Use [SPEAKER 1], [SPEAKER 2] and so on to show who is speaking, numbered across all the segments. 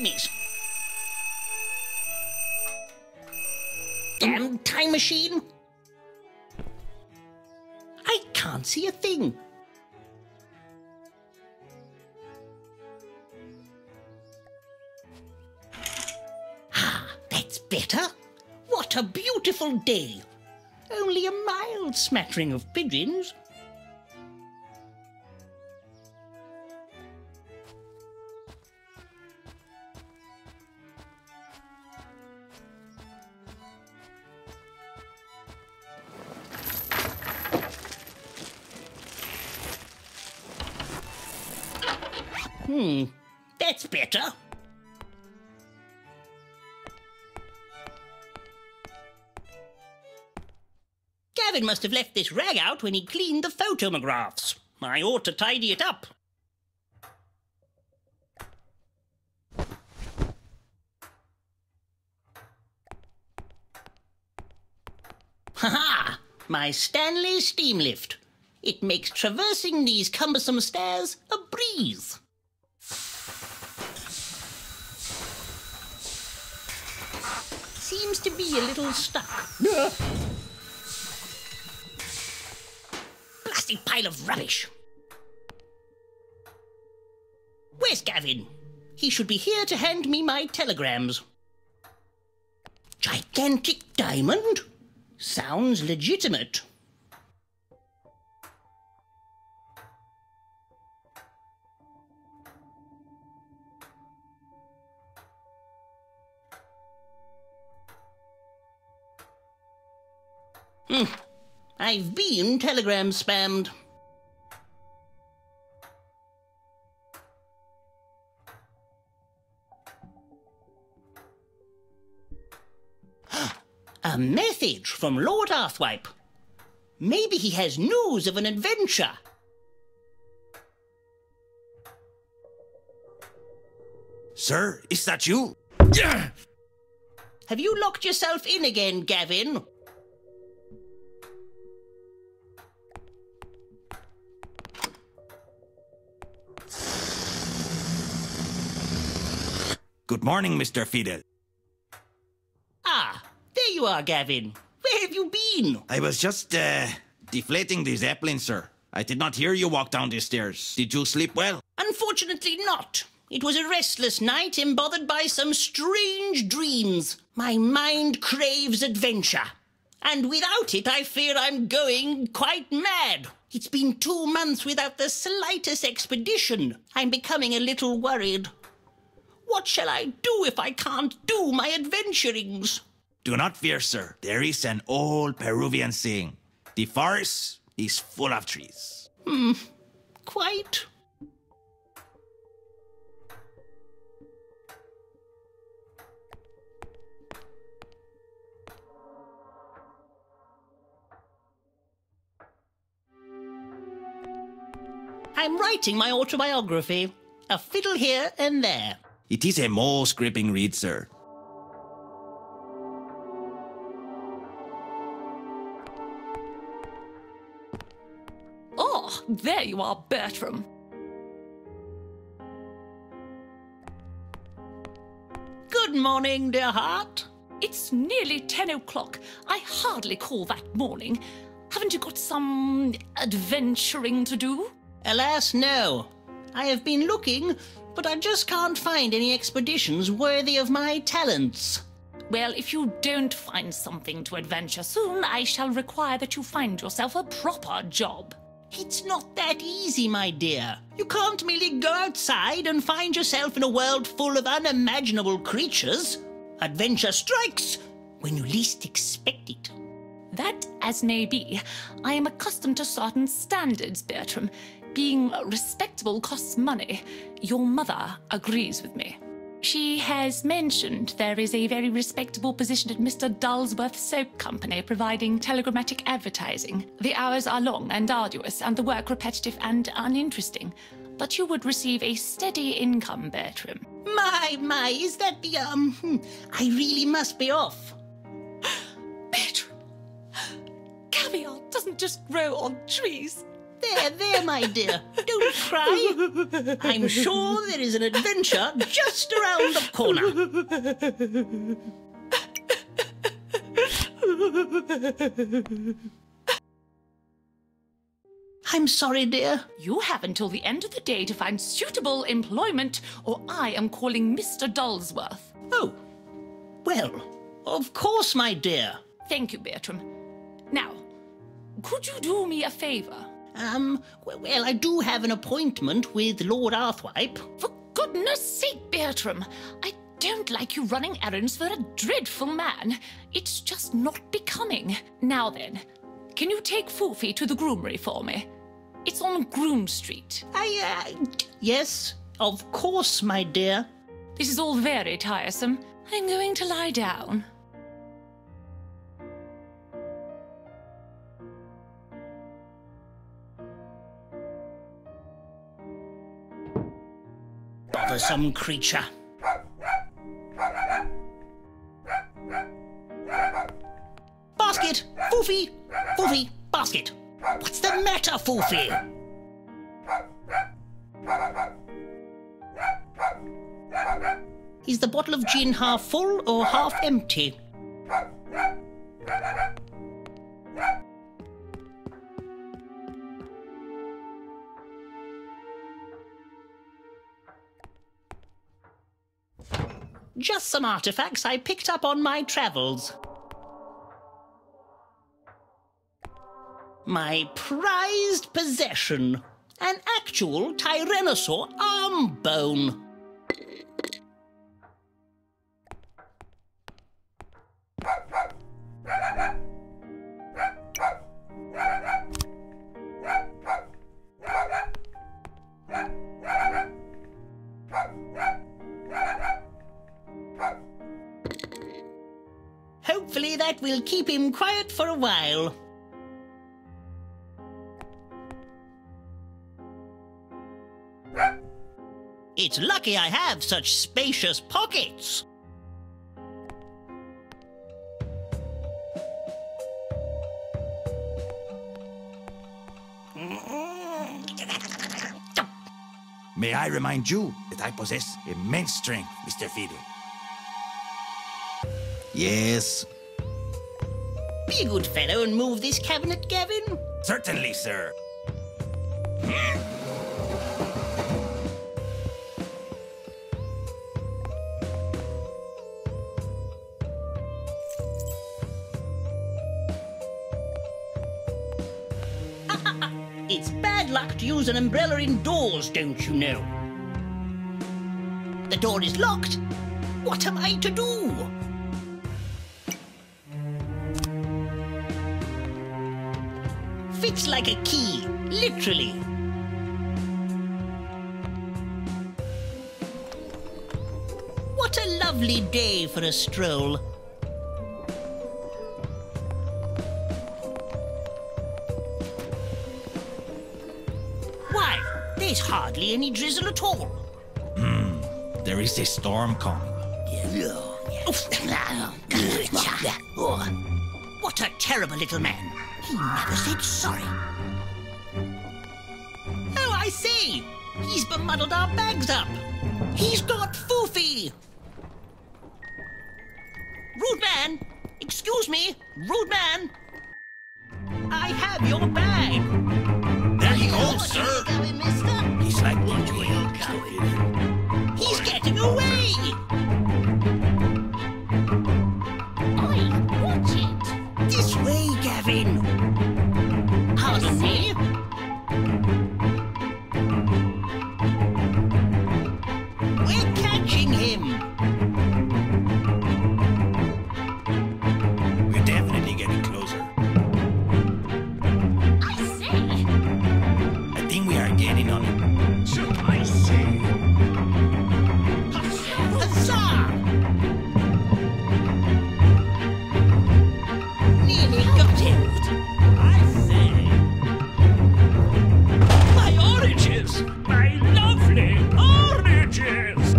[SPEAKER 1] goodness! Damn time machine! I can't see a thing. Ah, that's better. What a beautiful day. Only a mild smattering of pigeons. That's better. Gavin must have left this rag out when he cleaned the photomographs. I ought to tidy it up. Ha-ha! My Stanley steam lift. It makes traversing these cumbersome stairs a breeze. Seems to be a little stuck. Blasted pile of rubbish. Where's Gavin? He should be here to hand me my telegrams. Gigantic diamond? Sounds legitimate. I've been telegram spammed. A message from Lord Arthwipe. Maybe he has news of an adventure.
[SPEAKER 2] Sir, is that you?
[SPEAKER 1] Have you locked yourself in again, Gavin?
[SPEAKER 2] Good morning, Mr. Fiddle.
[SPEAKER 1] Ah, there you are, Gavin. Where have you been?
[SPEAKER 2] I was just, deflating the Zeppelin, sir. I did not hear you walk down the stairs. Did you sleep well?
[SPEAKER 1] Unfortunately not. It was a restless night, embothered by some strange dreams. My mind craves adventure. And without it, I fear I'm going quite mad. It's been 2 months without the slightest expedition. I'm becoming a little worried. What shall I do if I can't do my adventurings?
[SPEAKER 2] Do not fear, sir. There is an old Peruvian saying. The forest is full of trees.
[SPEAKER 1] Quite. I'm writing my autobiography. A fiddle here and there.
[SPEAKER 2] It is a most gripping read, sir.
[SPEAKER 3] Oh, there you are, Bertram.
[SPEAKER 1] Good morning, dear heart.
[SPEAKER 3] It's nearly 10 o'clock. I hardly call that morning. Haven't you got some adventuring to do?
[SPEAKER 1] Alas, no. I have been looking, but I just can't find any expeditions worthy of my talents.
[SPEAKER 3] Well, if you don't find something to adventure soon, I shall require that you find yourself a proper job.
[SPEAKER 1] It's not that easy, my dear. You can't merely go outside and find yourself in a world full of unimaginable creatures. Adventure strikes when you least expect it.
[SPEAKER 3] That as may be, I am accustomed to certain standards, Bertram. Being respectable costs money. Your mother agrees with me. She has mentioned there is a very respectable position at Mr. Dullsworth's soap company providing telegrammatic advertising. The hours are long and arduous, and the work repetitive and uninteresting. But you would receive a steady income, Bertram.
[SPEAKER 1] My, is that the, I really must be off.
[SPEAKER 3] Bertram, caviar doesn't just grow on trees.
[SPEAKER 1] There, my dear. Don't cry. I'm sure there is an adventure just around the corner. I'm sorry, dear.
[SPEAKER 3] You have until the end of the day to find suitable employment, or I am calling Mr. Dulsworth.
[SPEAKER 1] Oh, well, of course, my dear.
[SPEAKER 3] Thank you, Bertram. Now, could you do me a favour?
[SPEAKER 1] Well, I do have an appointment with Lord Arthwipe.
[SPEAKER 3] For goodness sake, Bertram, I don't like you running errands for a dreadful man. It's just not becoming. Now then, can you take Foofy to the groomery for me? It's on Groom Street.
[SPEAKER 1] Yes, of course, my dear.
[SPEAKER 3] This is all very tiresome. I'm going to lie down.
[SPEAKER 1] Bothersome creature. Basket! Foofy! Foofy, basket! What's the matter, Foofy? Is the bottle of gin half full or half empty? Just some artifacts I picked up on my travels. My prized possession, an actual tyrannosaur arm bone. Hopefully that will keep him quiet for a while. It's lucky I have such spacious pockets.
[SPEAKER 2] May I remind you that I possess immense strength, Mr. Fiddle. Yes.
[SPEAKER 1] Be a good fellow and move this cabinet, Gavin.
[SPEAKER 2] Certainly, sir.
[SPEAKER 1] It's bad luck to use an umbrella indoors, don't you know? The door is locked. What am I to do? Fits like a key, literally. What a lovely day for a stroll. Why, there's hardly any drizzle at all.
[SPEAKER 2] There is a storm coming.
[SPEAKER 1] What a terrible little man. He never said sorry. Oh, I see. He's bemuddled our bags up. He's got Foofy. Rude man. Excuse me. Rude man. I have your bag.
[SPEAKER 2] There he goes, sir.
[SPEAKER 1] Going, mister?
[SPEAKER 2] He's like one whale going.
[SPEAKER 1] He's getting away.
[SPEAKER 3] Oi, watch it!
[SPEAKER 1] This way, Gavin. Pardon me. We're catching him.
[SPEAKER 2] We're definitely getting closer.
[SPEAKER 3] I say!
[SPEAKER 2] I think we are getting on it. So I say.
[SPEAKER 1] Huzzah! Nearly got him.
[SPEAKER 2] I say.
[SPEAKER 4] My oranges! My lovely oranges!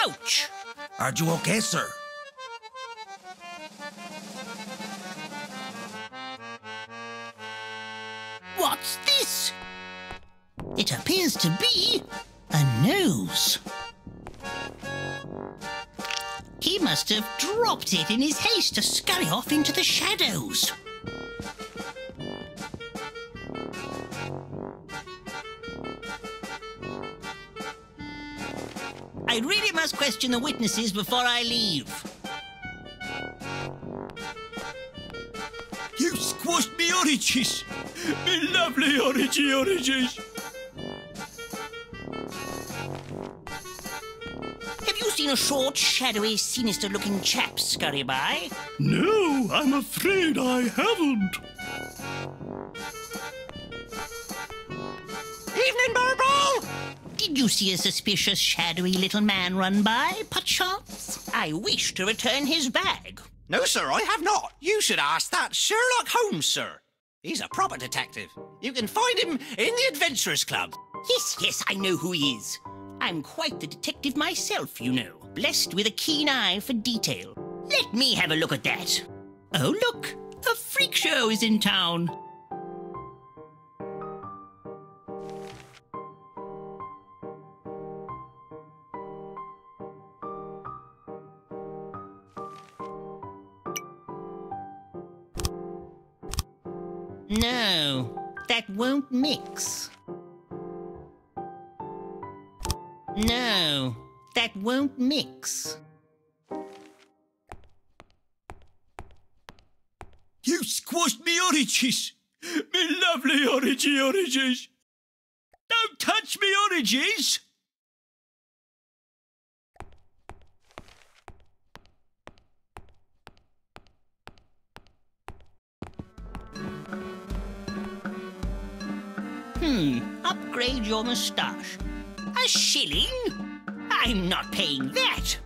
[SPEAKER 1] Ouch!
[SPEAKER 2] Are you okay, sir?
[SPEAKER 1] What's this? It appears to be a nose. He must have dropped it in his haste to scurry off into the shadows. I really must question the witnesses before I leave.
[SPEAKER 4] You squashed me oranges! Me lovely oranges!
[SPEAKER 1] Have you seen a short, shadowy, sinister-looking chap scurry by?
[SPEAKER 4] No, I'm afraid I haven't.
[SPEAKER 1] Evening, Burble! Did you see a suspicious, shadowy little man run by, perchance? I wish to return his bag.
[SPEAKER 5] No, sir, I have not. You should ask that Sherlock Holmes, sir. He's a proper detective. You can find him in the Adventurers Club.
[SPEAKER 1] Yes, I know who he is. I'm quite the detective myself, you know, blessed with a keen eye for detail. Let me have a look at that. Oh, look, a freak show is in town. No, that won't mix. No, that won't mix.
[SPEAKER 4] You squashed me oranges! Me lovely oranges! Don't touch me oranges!
[SPEAKER 1] Upgrade your moustache. A shilling? I'm not paying that.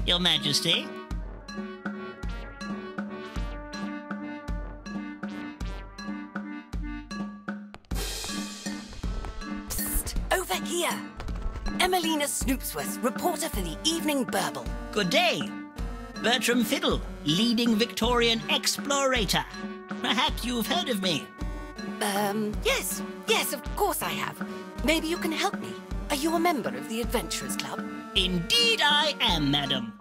[SPEAKER 1] Your Majesty?
[SPEAKER 6] Psst, over here. Emelina Snoopsworth, reporter for the Evening Burble.
[SPEAKER 1] Good day. Bertram Fiddle, leading Victorian explorator. Perhaps you've heard of me.
[SPEAKER 6] Yes, of course I have. Maybe you can help me. Are you a member of the Adventurers Club?
[SPEAKER 1] Indeed I am, madam.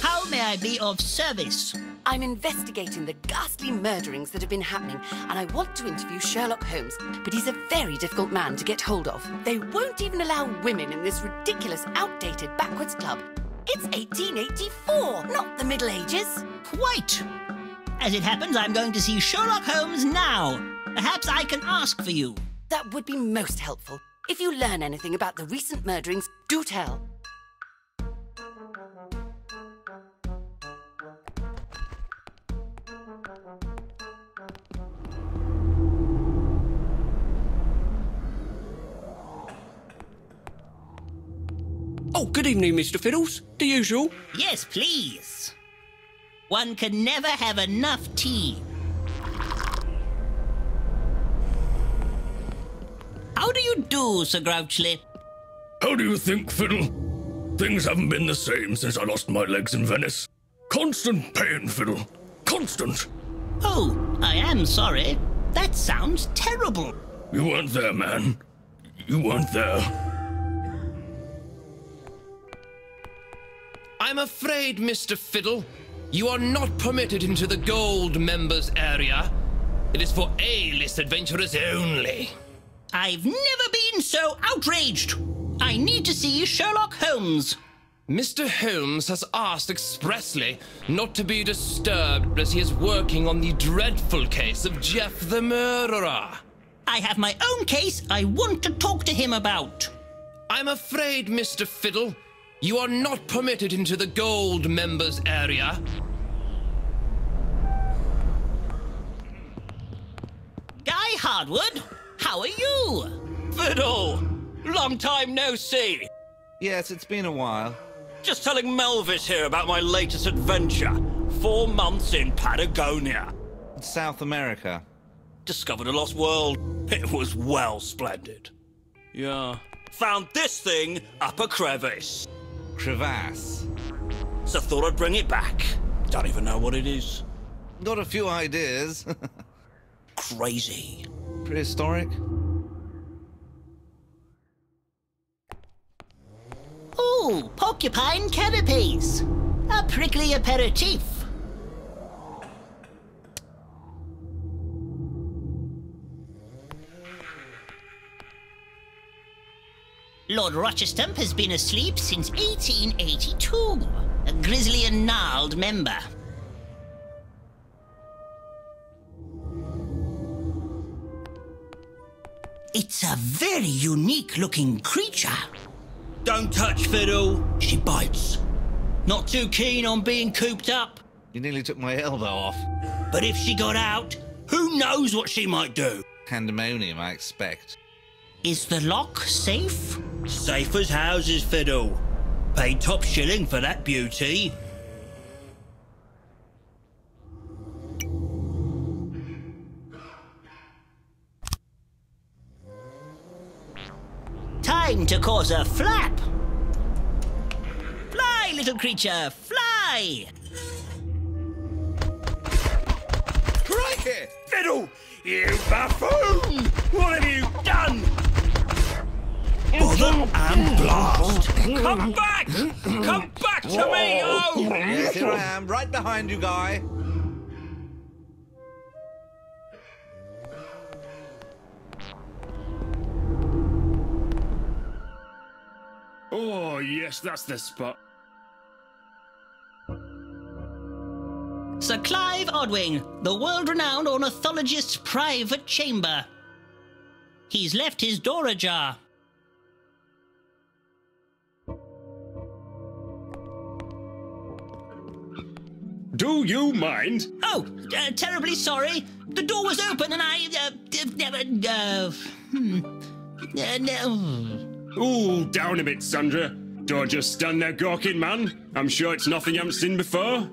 [SPEAKER 1] How may I be of service?
[SPEAKER 6] I'm investigating the ghastly murderings that have been happening, and I want to interview Sherlock Holmes, but he's a very difficult man to get hold of. They won't even allow women in this ridiculous, outdated, backwards club. It's 1884, not the Middle Ages.
[SPEAKER 1] Quite. As it happens, I'm going to see Sherlock Holmes now. Perhaps I can ask for you.
[SPEAKER 6] That would be most helpful. If you learn anything about the recent murderings, do tell.
[SPEAKER 7] Oh, good evening, Mr. Fiddles. The usual.
[SPEAKER 1] Yes, please. One can never have enough tea. How do you do, Sir Grouchly?
[SPEAKER 4] How do you think, Fiddle? Things haven't been the same since I lost my legs in Venice. Constant pain, Fiddle. Constant.
[SPEAKER 1] Oh, I am sorry. That sounds terrible.
[SPEAKER 4] You weren't there, man. You weren't there.
[SPEAKER 8] I'm afraid, Mr. Fiddle, you are not permitted into the gold members area. It is for A-list adventurers only.
[SPEAKER 1] I've never been so outraged. I need to see Sherlock Holmes.
[SPEAKER 8] Mr. Holmes has asked expressly not to be disturbed as he is working on the dreadful case of Jeff the Murderer.
[SPEAKER 1] I have my own case I want to talk to him about.
[SPEAKER 8] I'm afraid, Mr. Fiddle, you are not permitted into the gold members area.
[SPEAKER 1] Guy Hardwood, how are you?
[SPEAKER 9] Fiddle! Long time no see.
[SPEAKER 2] Yes, it's been a while.
[SPEAKER 9] Just telling Melvis here about my latest adventure. 4 months in Patagonia.
[SPEAKER 2] South America.
[SPEAKER 9] Discovered a lost world. It was well splendid. Yeah. Found this thing up a crevice.
[SPEAKER 2] Crevasse.
[SPEAKER 9] so thought I'd bring it back. Don't even know what it is.
[SPEAKER 10] Got a few ideas.
[SPEAKER 9] Crazy.
[SPEAKER 10] Prehistoric?
[SPEAKER 1] Ooh, porcupine canopies. A prickly aperitif. Lord Rochestamp has been asleep since 1882. A grisly and gnarled member. It's a very unique-looking creature.
[SPEAKER 9] Don't touch Fiddle. She bites. Not too keen on being cooped up.
[SPEAKER 10] You nearly took my elbow off.
[SPEAKER 9] But if she got out, who knows what she might do?
[SPEAKER 10] Pandemonium, I expect.
[SPEAKER 1] Is the lock safe?
[SPEAKER 9] Safe as houses, Fiddle. Paid top shilling for that beauty.
[SPEAKER 1] Time to cause a flap. Fly, little creature, fly!
[SPEAKER 10] Crikey!
[SPEAKER 9] Fiddle, you buffoon! What have you done? Bother and blast! Come back! Come back to me! Oh!
[SPEAKER 10] Yes, here I am, right behind you, Guy.
[SPEAKER 4] Oh, yes, that's the spot.
[SPEAKER 1] Sir Clive Odwing, the world-renowned ornithologist's private chamber. He's left his door ajar.
[SPEAKER 4] Do you mind?
[SPEAKER 1] Oh, terribly sorry. The door was open and I, no.
[SPEAKER 4] Ooh, down a bit, Sandra. Don't just stand there gawking, man. I'm sure it's nothing you haven't seen before.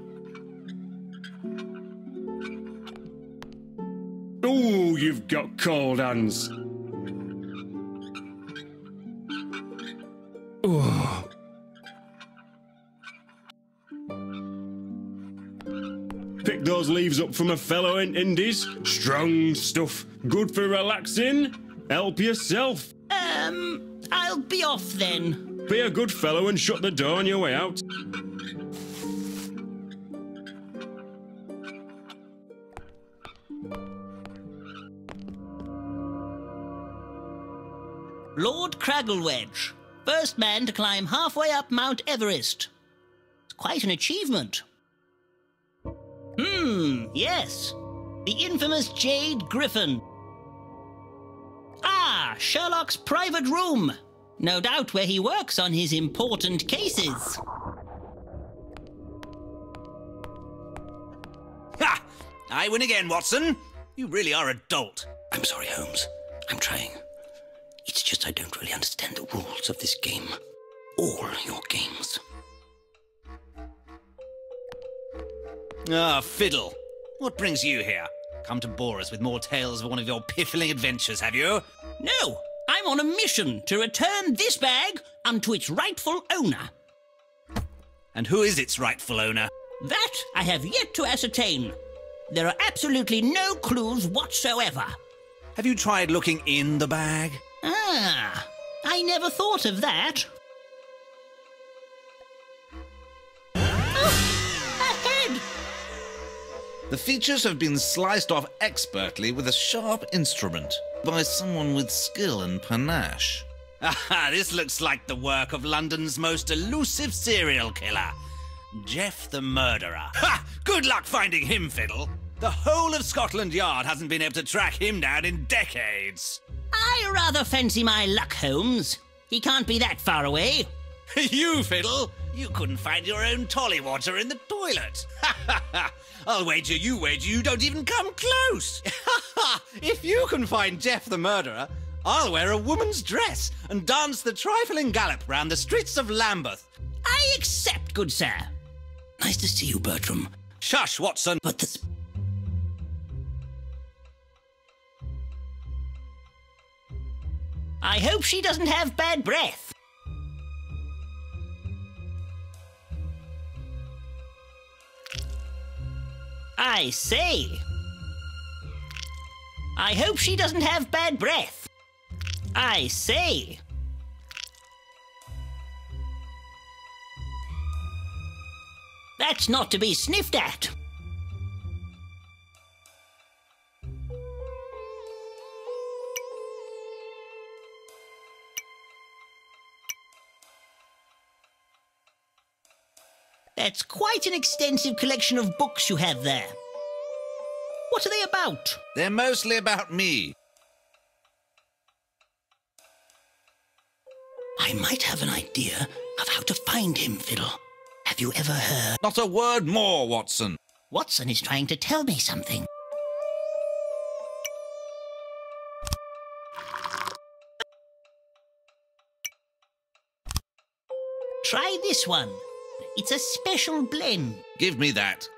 [SPEAKER 4] Ooh, you've got cold hands. Ooh. Pick those leaves up from a fellow in Indies. Strong stuff. Good for relaxing. Help yourself.
[SPEAKER 1] I'll be off then.
[SPEAKER 4] Be a good fellow and shut the door on your way out.
[SPEAKER 1] Lord Cragglewedge, first man to climb halfway up Mount Everest. It's quite an achievement. Yes. The infamous Jade Griffin. Ah, Sherlock's private room. No doubt where he works on his important cases.
[SPEAKER 5] Ha! I win again, Watson. You really are a dolt.
[SPEAKER 1] I'm sorry, Holmes. I'm trying. It's just I don't really understand the rules of this game. All your games.
[SPEAKER 5] Ah, Fiddle. What brings you here? Come to bore us with more tales of one of your piffling adventures, have you?
[SPEAKER 1] No, I'm on a mission to return this bag unto its rightful owner.
[SPEAKER 5] And who is its rightful owner?
[SPEAKER 1] That I have yet to ascertain. There are absolutely no clues whatsoever.
[SPEAKER 5] Have you tried looking in the bag?
[SPEAKER 1] Ah, I never thought of that. Oh, a head!
[SPEAKER 10] The features have been sliced off expertly with a sharp instrument by someone with skill and panache.
[SPEAKER 5] Aha, this looks like the work of London's most elusive serial killer, Jeff the Murderer. Ha! Good luck finding him, Fiddle. The whole of Scotland Yard hasn't been able to track him down in decades.
[SPEAKER 1] I rather fancy my luck, Holmes. He can't be that far away.
[SPEAKER 5] You, Fiddle, you couldn't find your own tollywater in the toilet. I'll wager you don't even come close. If you can find Jeff the Murderer, I'll wear a woman's dress and dance the trifling gallop round the streets of Lambeth.
[SPEAKER 1] I accept, good sir. Nice to see you, Bertram.
[SPEAKER 5] Shush, Watson.
[SPEAKER 1] But the... I hope she doesn't have bad breath. I say. I hope she doesn't have bad breath. I say. That's not to be sniffed at. That's quite an extensive collection of books you have there. What are they about?
[SPEAKER 10] They're mostly about me.
[SPEAKER 1] I might have an idea of how to find him, Fiddle. Have you ever heard?
[SPEAKER 10] Not a word more, Watson.
[SPEAKER 1] Watson is trying to tell me something. Try this one. It's a special blend.
[SPEAKER 10] Give me that.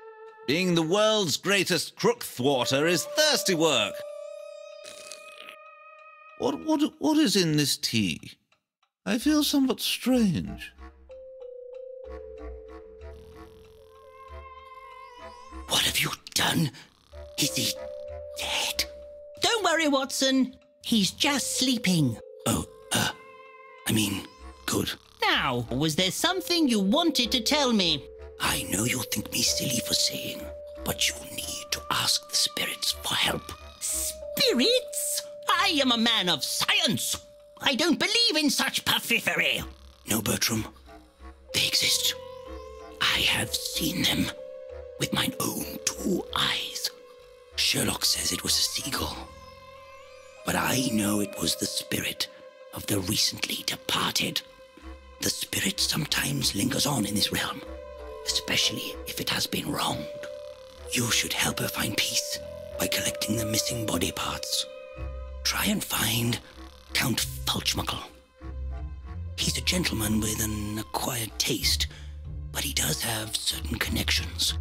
[SPEAKER 10] Being the world's greatest crook thwarter is thirsty work. What is in this tea? I feel somewhat strange.
[SPEAKER 1] What have you done? Is he dead? Don't worry, Watson. He's just sleeping. Oh, good. Now, was there something you wanted to tell me? I know you'll think me silly for saying, but you need to ask the spirits for help. Spirits? I am a man of science. I don't believe in such puffery. No, Bertram. They exist. I have seen them with mine own 2 eyes. Sherlock says it was a seagull, but I know it was the spirit of the recently departed. The spirit sometimes lingers on in this realm, especially if it has been wronged. You should help her find peace by collecting the missing body parts. Try and find Count Fulchmuckle. He's a gentleman with an acquired taste, but he does have certain connections.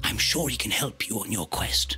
[SPEAKER 1] I'm sure he can help you on your quest.